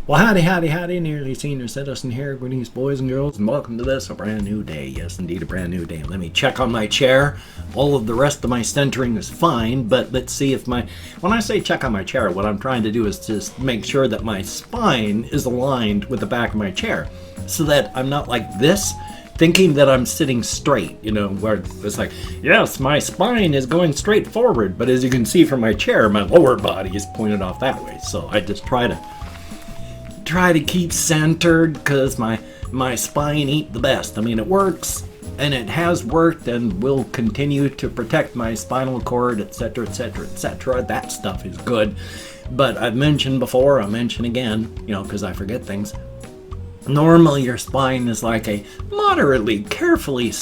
Well, howdy, nearly senior citizen here. Greetings, boys and girls, and welcome to this, a brand new day. Yes, indeed, a brand new day. Let me check on my chair. All of the rest of my centering is fine, but let's see if when I say check on my chair, what I'm trying to do is just make sure that my spine is aligned with the back of my chair, so that I'm not like this, thinking that I'm sitting straight, where it's like, yes, my spine is going straight forward, but as you can see from my chair, my lower body is pointed off that way, so I just try to keep centered, because my spine ain't the best. I mean, it works, and it has worked, and will continue to protect my spinal cord, etc., etc., etc. That stuff is good. But I've mentioned before, I'll mention again, because I forget things. Normally, your spine is like a moderately, carefully,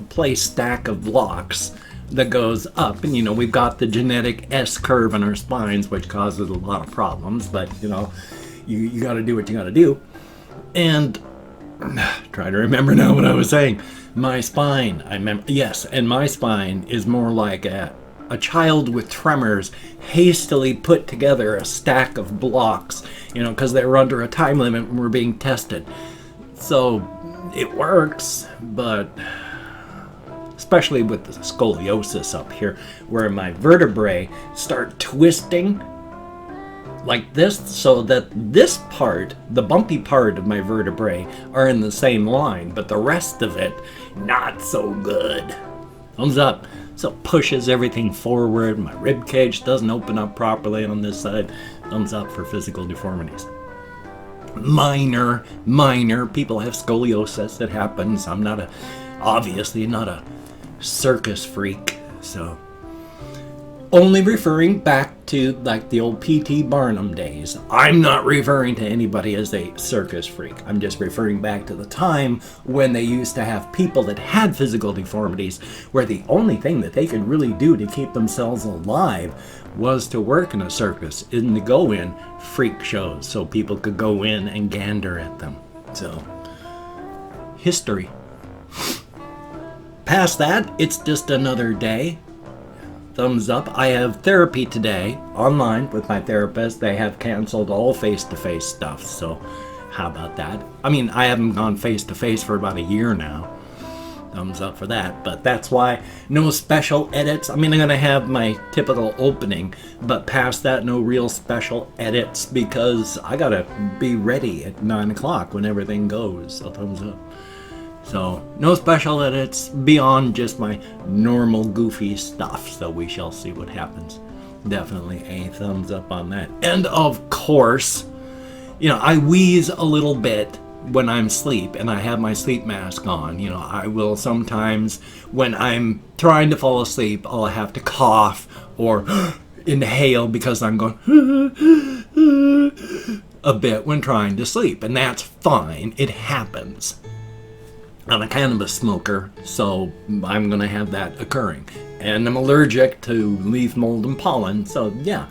placed stack of blocks that goes up, and we've got the genetic S curve in our spines, which causes a lot of problems. But you got to do what you got to do. And try to remember now what I was saying. My spine, and my spine is more like a child with tremors hastily put together a stack of blocks, because they were under a time limit and were being tested. So it works, but especially with the scoliosis up here, where my vertebrae start twisting like this, so that this part, the bumpy part of my vertebrae, are in the same line, but the rest of it, not so good. Thumbs up. So it pushes everything forward. My rib cage doesn't open up properly on this side. Thumbs up for physical deformities. Minor. People have scoliosis. It happens. I'm obviously not a circus freak, so only referring back to like the old P.T. Barnum days. I'm not referring to anybody as a circus freak. I'm just referring back to the time when they used to have people that had physical deformities, where the only thing that they could really do to keep themselves alive was to work in a circus, and to go in freak shows so people could go in and gander at them. So, history. Past that, it's just another day. Thumbs up. I have therapy today online with my therapist. They have canceled all face-to-face stuff, so how about that? I mean, I haven't gone face-to-face for about a year now. Thumbs up for that. But that's why no special edits. I mean, I'm going to have my typical opening, but past that, no real special edits, because I got to be ready at 9 o'clock when everything goes. So thumbs up. So, no special edits beyond just my normal goofy stuff, so we shall see what happens. Definitely a thumbs up on that. And of course, I wheeze a little bit when I'm asleep, and I have my sleep mask on. I will sometimes, when I'm trying to fall asleep, I'll have to cough or inhale, because I'm going a bit when trying to sleep, and that's fine. It happens. I'm a cannabis smoker, so I'm going to have that occurring. And I'm allergic to leaf mold and pollen, so yeah.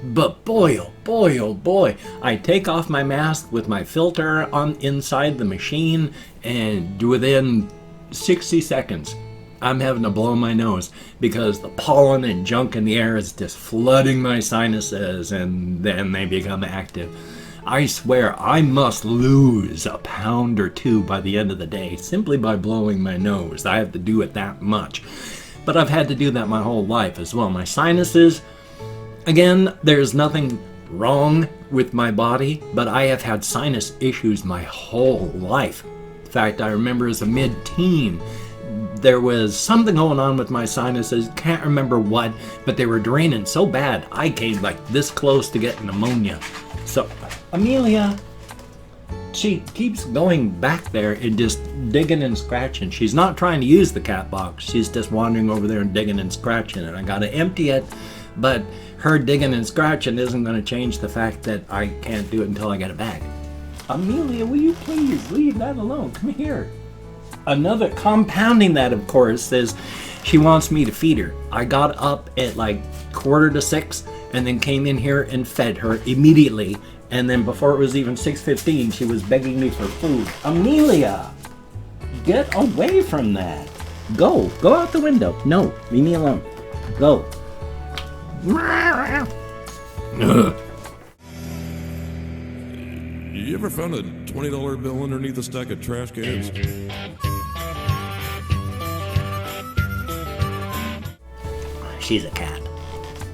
But boy, oh boy, I take off my mask with my filter on inside the machine, and within 60 seconds, I'm having to blow my nose, because the pollen and junk in the air is just flooding my sinuses, and then they become active. I swear I must lose a pound or two by the end of the day simply by blowing my nose. I have to do it that much. But I've had to do that my whole life as well. My sinuses, again, there's nothing wrong with my body, but I have had sinus issues my whole life. In fact, I remember as a mid-teen, there was something going on with my sinuses, can't remember what, but they were draining so bad I came like this close to getting pneumonia. So, Amelia, she keeps going back there and just digging and scratching. She's not trying to use the cat box. She's just wandering over there and digging and scratching, and I gotta empty it, but her digging and scratching isn't going to change the fact that I can't do it until I get it back. Amelia, will you please leave that alone? Come here. Another, compounding that, of course, is she wants me to feed her. I got up at like 5:45 and then came in here and fed her immediately. And then before it was even 6:15, she was begging me for food. Amelia, get away from that. Go out the window. No, leave me alone. Go. You ever found a $20 bill underneath a stack of trash cans? She's a cat.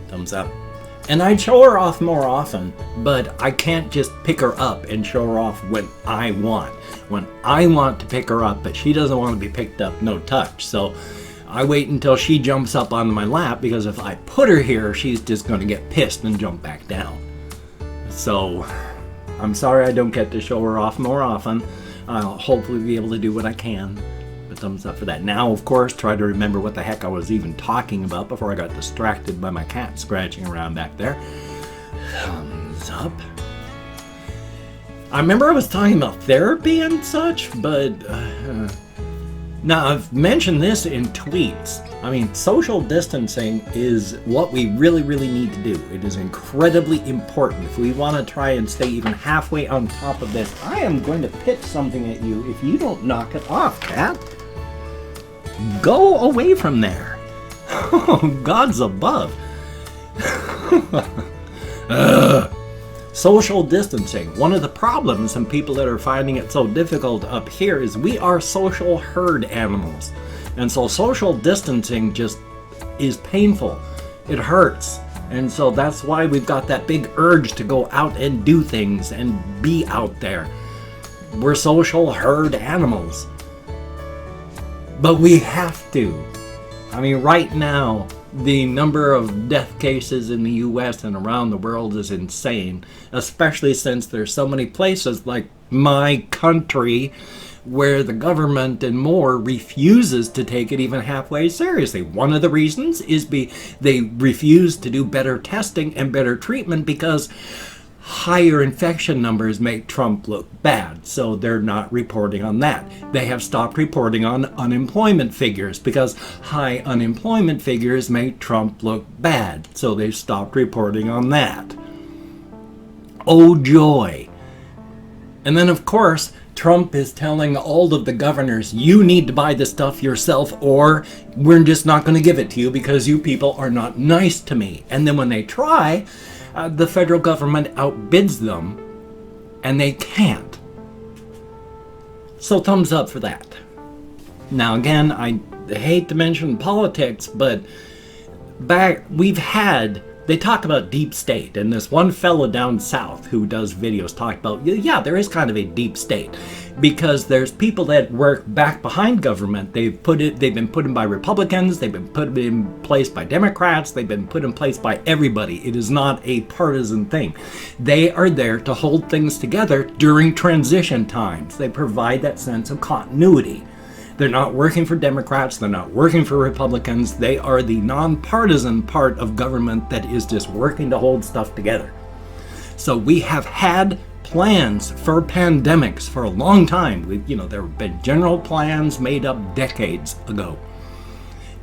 Thumbs up. And I'd show her off more often, but I can't just pick her up and show her off when I want. When I want to pick her up, but she doesn't want to be picked up, no touch. So I wait until she jumps up onto my lap, because if I put her here, she's just going to get pissed and jump back down. So I'm sorry I don't get to show her off more often. I'll hopefully be able to do what I can. But thumbs up for that. Now, of course, try to remember what the heck I was even talking about before I got distracted by my cat scratching around back there. Thumbs up. I remember I was talking about therapy and such, but now I've mentioned this in tweets. I mean, social distancing is what we really, really need to do. It is incredibly important. If we want to try and stay even halfway on top of this, I am going to pitch something at you if you don't knock it off, cat. Go away from there. Oh, God's above. Social distancing. One of the problems and people that are finding it so difficult up here is we are social herd animals. And so social distancing just is painful. It hurts. And so that's why we've got that big urge to go out and do things and be out there. We're social herd animals. But we have to. I mean, right now, the number of death cases in the US and around the world is insane, especially since there's so many places like my country where the government and more refuses to take it even halfway seriously. One of the reasons is they refuse to do better testing and better treatment because higher infection numbers make Trump look bad, so they're not reporting on that. They have stopped reporting on unemployment figures because high unemployment figures make Trump look bad, so they've stopped reporting on that. Oh joy. And then of course, Trump is telling all of the governors, you need to buy this stuff yourself or we're just not going to give it to you because you people are not nice to me. And then when they try, the federal government outbids them, and they can't. So thumbs up for that. Now again, I hate to mention politics, but they talk about deep state, and this one fellow down south who does videos talk about, yeah, there is kind of a deep state, because there's people that work back behind government. They've been put in by Republicans, they've been put in place by Democrats, they've been put in place by everybody. It is not a partisan thing. They are there to hold things together during transition times. They provide that sense of continuity. They're not working for Democrats, they're not working for Republicans, they are the nonpartisan part of government that is just working to hold stuff together. So we have had plans for pandemics for a long time. There have been general plans made up decades ago.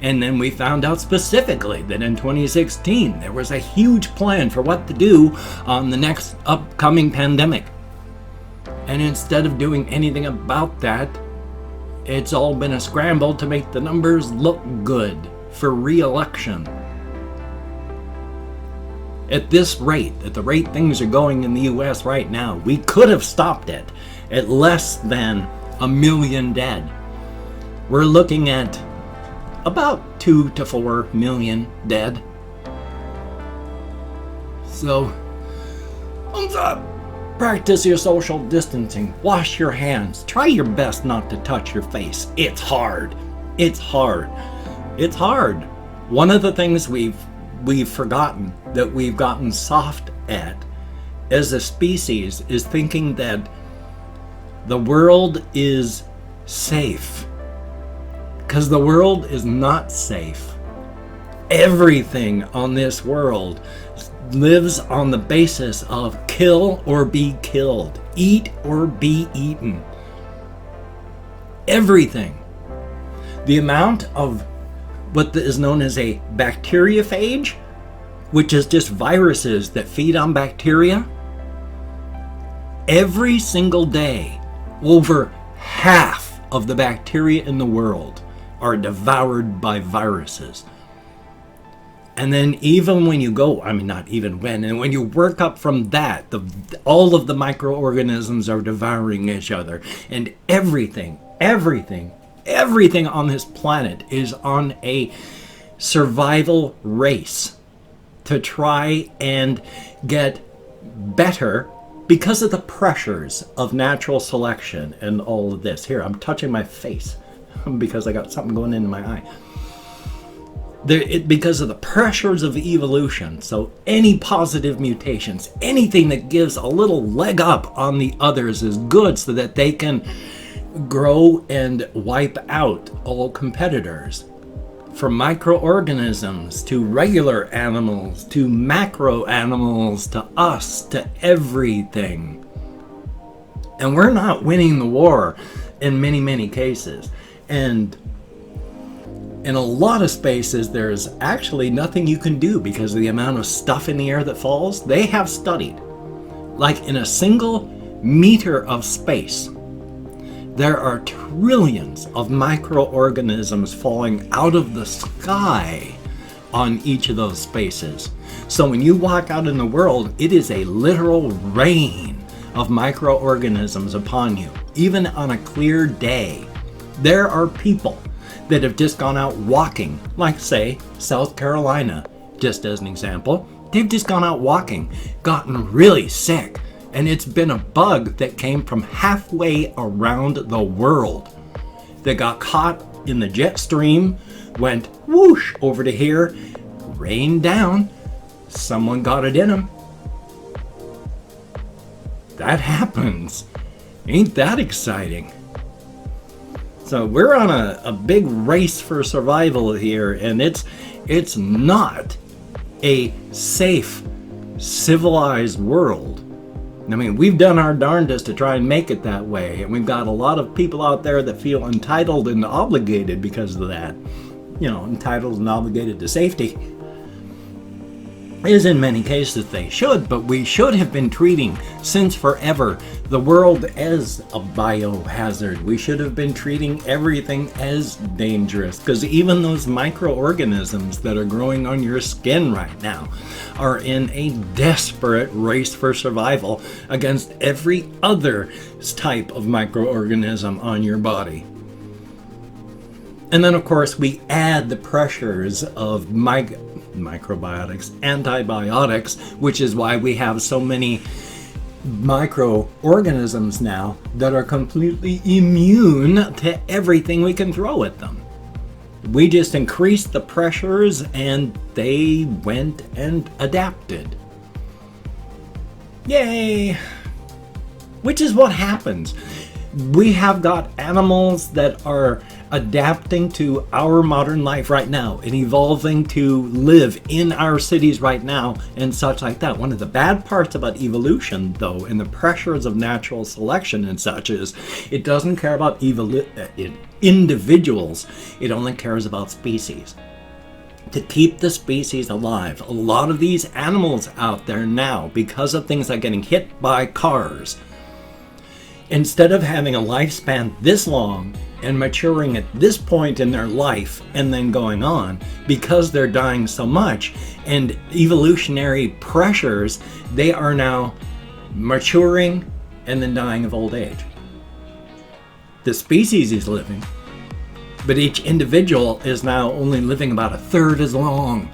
And then we found out specifically that in 2016 there was a huge plan for what to do on the next upcoming pandemic. And instead of doing anything about that, it's all been a scramble to make the numbers look good for re-election. At this rate, at the rate things are going in the US right now, we could have stopped it at less than 1 million dead. We're looking at about 2 to 4 million dead. So, thumbs up. Practice your social distancing. Wash your hands. Try your best not to touch your face. It's hard. It's hard. It's hard. One of the things we've forgotten that we've gotten soft at as a species is thinking that the world is safe. Because the world is not safe. Everything on this world lives on the basis of kill or be killed, eat or be eaten. Everything. The amount of what is known as a bacteriophage, which is just viruses that feed on bacteria, every single day, over half of the bacteria in the world are devoured by viruses. And then even when you go, I mean, not even when, and when you work up from that, all of the microorganisms are devouring each other. And everything on this planet is on a survival race to try and get better because of the pressures of natural selection and all of this. Here, I'm touching my face because I got something going into my eye. Because of the pressures of evolution, so any positive mutations, anything that gives a little leg up on the others is good so that they can grow and wipe out all competitors. From microorganisms to regular animals to macro animals to us to everything. And we're not winning the war in many cases. And in a lot of spaces, there's actually nothing you can do because of the amount of stuff in the air that falls. They have studied, like in a single meter of space, there are trillions of microorganisms falling out of the sky on each of those spaces. So when you walk out in the world, it is a literal rain of microorganisms upon you. Even on a clear day, there are people that have just gone out walking, like say South Carolina, just as an example. They've just gone out walking, gotten really sick, and it's been a bug that came from halfway around the world that got caught in the jet stream, went whoosh over to here, rained down, someone got it in them. That happens. Ain't that exciting? So we're on a big race for survival here, and it's not a safe, civilized world. I mean, we've done our darndest to try and make it that way, and we've got a lot of people out there that feel entitled and obligated because of that. You know, entitled and obligated to safety. Is in many cases they should, but we should have been treating since forever the world as a biohazard. We should have been treating everything as dangerous, because even those microorganisms that are growing on your skin right now are in a desperate race for survival against every other type of microorganism on your body. And then, of course, we add the pressures of microbiotics, antibiotics, which is why we have so many microorganisms now that are completely immune to everything we can throw at them. We just increased the pressures and they went and adapted. Yay! Which is what happens. We have got animals that are adapting to our modern life right now and evolving to live in our cities right now and such like that. One of the bad parts about evolution, though, and the pressures of natural selection and such is it doesn't care about individuals. It only cares about species. To keep the species alive. A lot of these animals out there now, because of things like getting hit by cars, instead of having a lifespan this long and maturing at this point in their life and then going on, because they're dying so much and evolutionary pressures, they are now maturing and then dying of old age. The species is living, but each individual is now only living about a third as long,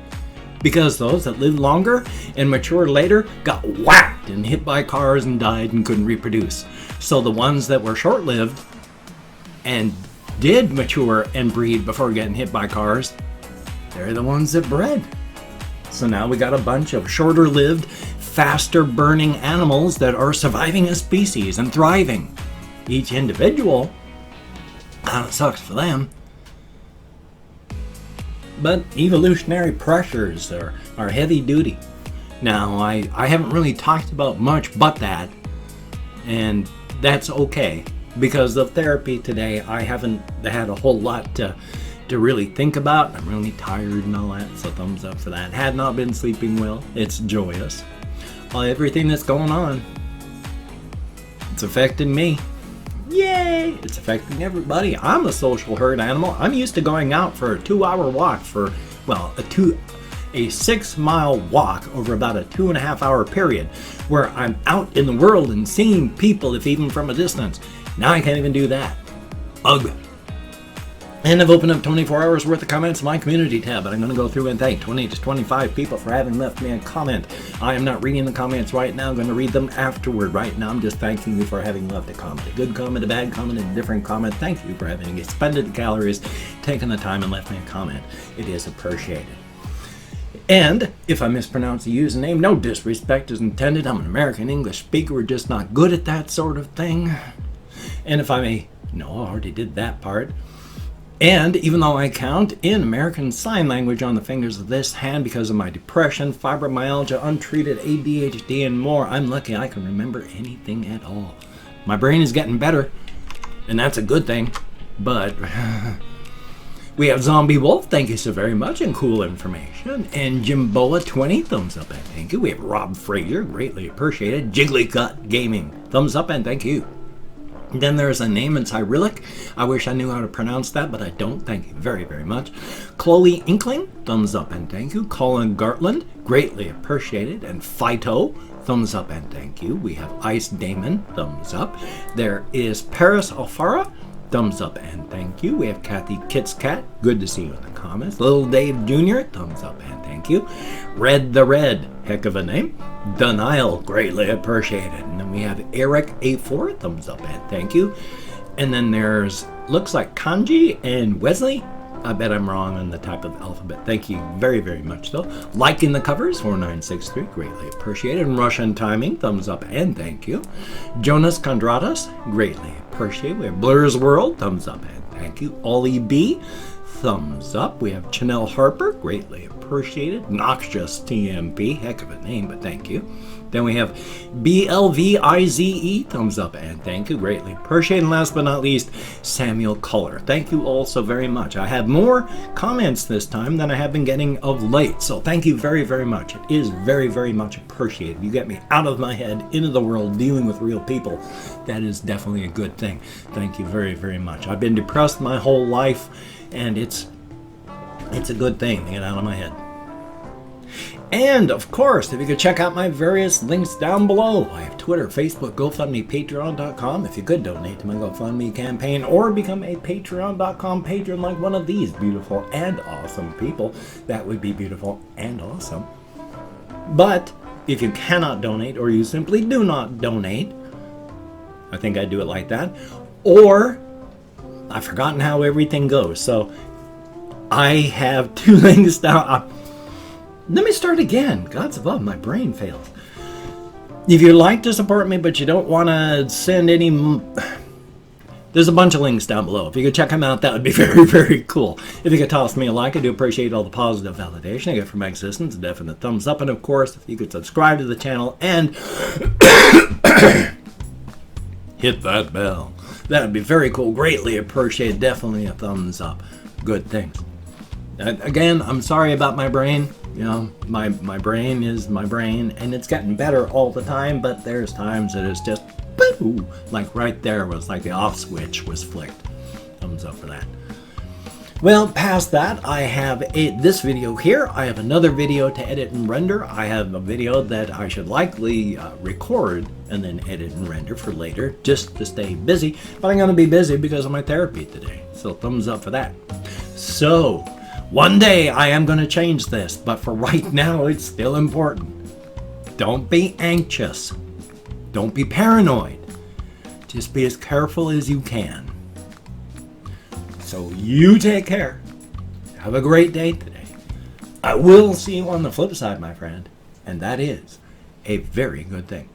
because those that lived longer and matured later got whacked and hit by cars and died and couldn't reproduce. So the ones that were short-lived and did mature and breed before getting hit by cars, they're the ones that bred. So now we got a bunch of shorter-lived, faster-burning animals that are surviving as species and thriving. Each individual kind of sucks for them. But evolutionary pressures are heavy duty. Now, I haven't really talked about much but that, and that's okay. Because of therapy today, I haven't had a whole lot to really think about. I'm really tired and all that, so thumbs up for that. Had not been sleeping well. It's joyous. Everything that's going on, it's affecting me. Yay! It's affecting everybody. I'm a social herd animal. I'm used to going out for a 2-hour walk for, well, a 6-mile walk over about a 2.5-hour period where I'm out in the world and seeing people, if even from a distance. Now I can't even do that. Ugh. And I've opened up 24 hours worth of comments in my community tab, and I'm going to go through and thank 20 to 25 people for having left me a comment. I am not reading the comments right now. I'm going to read them afterward. Right now, I'm just thanking you for having left a comment. A good comment, a bad comment, a different comment. Thank you for having expended the calories, taken the time, and left me a comment. It is appreciated. And if I mispronounce the username, no disrespect is intended. I'm an American English speaker. We're just not good at that sort of thing. And if I may, no, I already did that part. And even though I count in American Sign Language on the fingers of this hand because of my depression, fibromyalgia, untreated ADHD, and more, I'm lucky I can remember anything at all. My brain is getting better, and that's a good thing. But we have Zombie Wolf, thank you so very much, and cool information. And Jimboa 20, thumbs up and thank you. We have Rob Frazier, greatly appreciated. Jigglycut Gaming, thumbs up and thank you. Then there's a name in Cyrillic. I wish I knew how to pronounce that, but I don't. Thank you very, very much. Chloe Inkling, thumbs up and thank you. Colin Gartland, greatly appreciated. And Phyto, thumbs up and thank you. We have Ice Damon, thumbs up. There is Paris Alfara, thumbs up and thank you. We have Kathy Kitscat, good to see you in the comments. Little Dave Jr., thumbs up and thank you. Red the Red, heck of a name. Denial, greatly appreciated. And then we have Eric A4, thumbs up and thank you. And then there's, looks like Kanji and Wesley. I bet I'm wrong on the type of alphabet. Thank you very, very much though. Liking the covers, 4963, greatly appreciated. And Russian Timing, thumbs up and thank you. Jonas Kondratas, greatly appreciated. We have Blur's World, thumbs up and thank you. Ollie B, thumbs up. We have Chanel Harper, greatly appreciated. Noxious TMP, heck of a name, but thank you. Then we have BLVIZE, thumbs up and thank you, greatly appreciated. And last but not least, Samuel Culler. Thank you all so very much. I have more comments this time than I have been getting of late, so thank you very, very much. It is very, very much appreciated. You get me out of my head, into the world, dealing with real people. That is definitely a good thing. Thank you very, very much. I've been depressed my whole life, and it's a good thing to get out of my head. And of course, if you could check out my various links down below. I have Twitter, Facebook, GoFundMe, Patreon.com. If you could donate to my GoFundMe campaign or become a Patreon.com patron like one of these beautiful and awesome people, that would be beautiful and awesome. But if you cannot donate or you simply do not donate, I think I'd do it like that, or I've forgotten how everything goes. So I have two links down. Let me start again. God's above, my brain fails. If you'd like to support me, but you don't want to send any... There's a bunch of links down below. If you could check them out, that would be very, very cool. If you could toss me a like, I do appreciate all the positive validation I get from my existence. A definite thumbs up. And of course, if you could subscribe to the channel and hit that bell, that would be very cool. Greatly appreciated. Definitely a thumbs up. Good things. Again, I'm sorry about my brain. You know, my brain is my brain, and it's getting better all the time, but there's times that it's just, boo, like right there was like the off switch was flicked. Thumbs up for that. Well, past that, I have this video here. I have another video to edit and render. I have a video that I should likely record and then edit and render for later, just to stay busy. But I'm going to be busy because of my therapy today. So thumbs up for that. So, one day I am going to change this, but for right now, it's still important. Don't be anxious. Don't be paranoid. Just be as careful as you can. So you take care. Have a great day today. I will see you on the flip side, my friend. And that is a very good thing.